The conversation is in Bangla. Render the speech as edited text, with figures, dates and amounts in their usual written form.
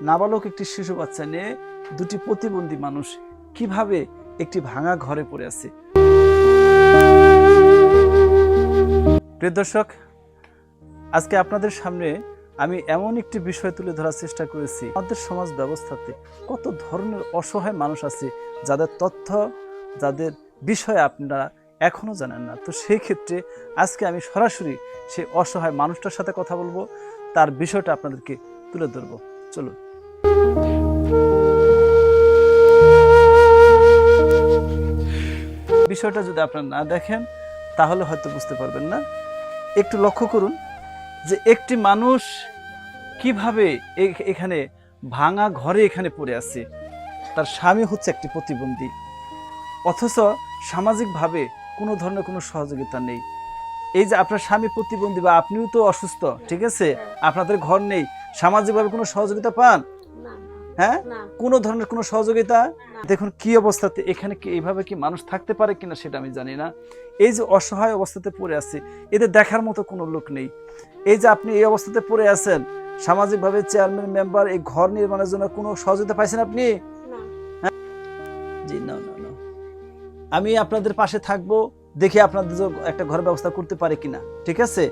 নাবালক একটি শিশু বাচ্চা নিয়ে দুটি প্রতিবন্ধী মানুষ কিভাবে একটি ভাঙা ঘরে পড়ে আছে। প্রিয় দর্শক, আজকে আপনাদের সামনে আমি এমন একটি বিষয় তুলে ধরার চেষ্টা করেছি। আমাদের সমাজ ব্যবস্থাতে কত ধরনের অসহায় মানুষ আছে যাদের তথ্য, যাদের বিষয়ে আপনারা এখনো জানেন না। তো সেই ক্ষেত্রে আজকে আমি সরাসরি সেই অসহায় মানুষটার সাথে কথা বলবো, তার বিষয়টা আপনাদেরকে তুলে ধরবো। চলুন। বিষয়টা যদি আপনারা না দেখেন তাহলে হয়তো বুঝতে পারবেন না। একটু লক্ষ্য করুন যে একটি মানুষ কিভাবে এখানে ভাঙা ঘরে এখানে পড়ে আছে। তার স্বামী হচ্ছে একটি প্রতিবন্ধী, অথচ সামাজিকভাবে কোনো ধরনের কোনো সহযোগিতা নেই। এই যে আপনার স্বামী প্রতিবন্ধী বা আপনিও তো অসুস্থ, ঠিক আছে, আপনাদের ঘর নেই, সামাজিকভাবে কোনো সহযোগিতা পান? হ্যাঁ, কোনো ধরনের কোনো সহযোগিতা। দেখুন কি অবস্থাতে এখানে, কি এইভাবে কি মানুষ থাকতে পারে কিনা সেটা আমি জানি না। এই যে অসহায় অবস্থাতে পড়ে আছে, এদের দেখার মতো কোনো লোক নেই। এই যে আপনি এই অবস্থাতে পড়ে আছেন, সামাজিকভাবে চেয়ারম্যান মেম্বার এই ঘর নির্মাণের জন্য কোনো সহযোগিতা পাইছেন আপনি? জি না না না। আমি আপনাদের পাশে থাকবো, দেখি আপনাদের একটা ঘরের ব্যবস্থা করতে পারে কিনা, ঠিক আছে।